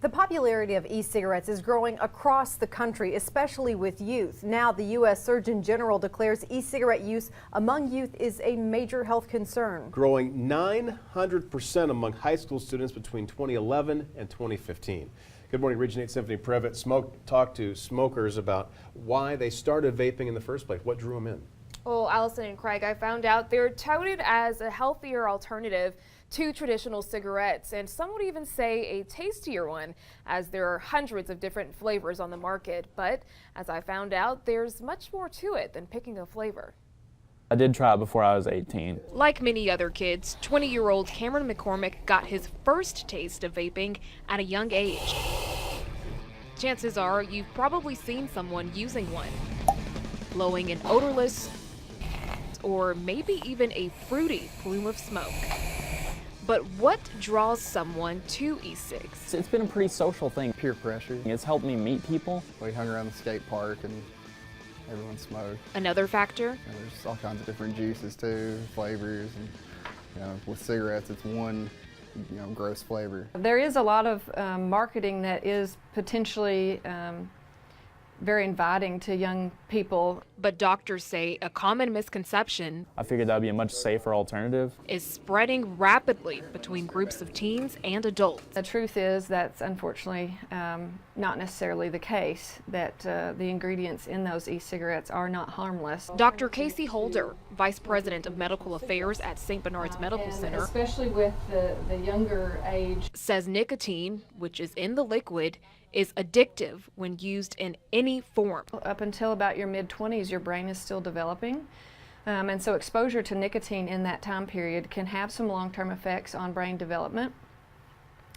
The popularity of e-cigarettes is growing across the country, especially with youth. Now, the U.S. Surgeon General declares e-cigarette use among youth is a major health concern. Growing 900% among high school students between 2011 and 2015. Good morning, Region 8 Symphony Previtt talked to smokers about why they started vaping in the first place. What drew them in? Well, Allison and Craig, I found out they're touted as a healthier alternative to traditional cigarettes, and some would even say a tastier one, as there are hundreds of different flavors on the market. But as I found out, there's much more to it than picking a flavor. I did try it before I was 18. Like many other kids, 20-year-old Cameron McCormick got his first taste of vaping at a young age. Chances are you've probably seen someone using one, blowing an odorless or maybe even a fruity plume of smoke. But what draws someone to e-cigs? It's been a pretty social thing. Peer pressure. It's helped me meet people. We hung around the skate park and everyone smoked. Another factor? And there's all kinds of different juices too, flavors, and with cigarettes it's one gross flavor. There is a lot of marketing that is potentially very inviting to young people. But doctors say a common misconception I figured that would be a much safer alternative. Is spreading rapidly between groups of teens and adults. The truth is that's unfortunately not necessarily the case, that the ingredients in those e-cigarettes are not harmless. Dr. Casey Holder, Vice President of Medical Affairs at St. Bernard's Medical Center, especially with the younger age, says nicotine, which is in the liquid, is addictive when used in any form. Up until about your mid-20s, your brain is still developing. And so exposure to nicotine in that time period can have some long-term effects on brain development.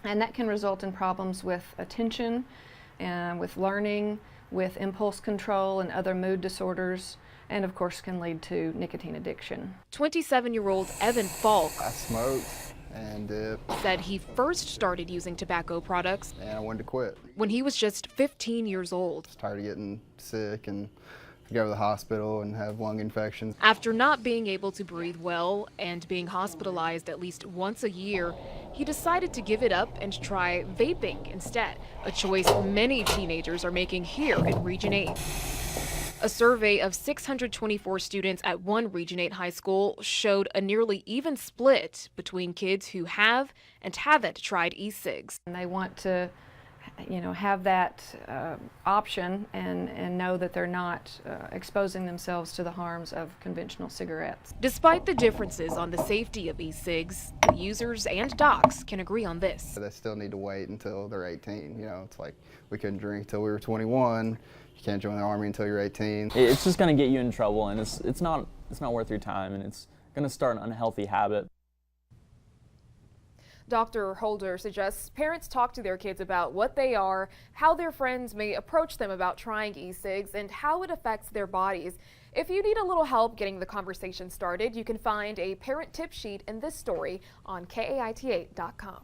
And that can result in problems with attention, with learning, with impulse control and other mood disorders, and of course can lead to nicotine addiction. 27-year-old Evan Falk I smoked and said he first started using tobacco products and I wanted to quit. when he was just 15 years old. Tired of getting sick and go to the hospital and have lung infections. After not being able to breathe well and being hospitalized at least once a year, he decided to give it up and try vaping instead, a choice many teenagers are making here in Region 8. A survey of 624 students at one Region 8 high school showed a nearly even split between kids who have and haven't tried e-cigs. And they want to have that option and know that they're not exposing themselves to the harms of conventional cigarettes. Despite the differences on the safety of e-cigs, the users and docs can agree on this. They still need to wait until they're 18. It's like we couldn't drink until we were 21. You can't join the Army until you're 18. It's just going to get you in trouble, and it's not worth your time, and it's going to start an unhealthy habit. Dr. Holder suggests parents talk to their kids about what they are, how their friends may approach them about trying e-cigs, and how it affects their bodies. If you need a little help getting the conversation started, you can find a parent tip sheet in this story on KAIT8.com.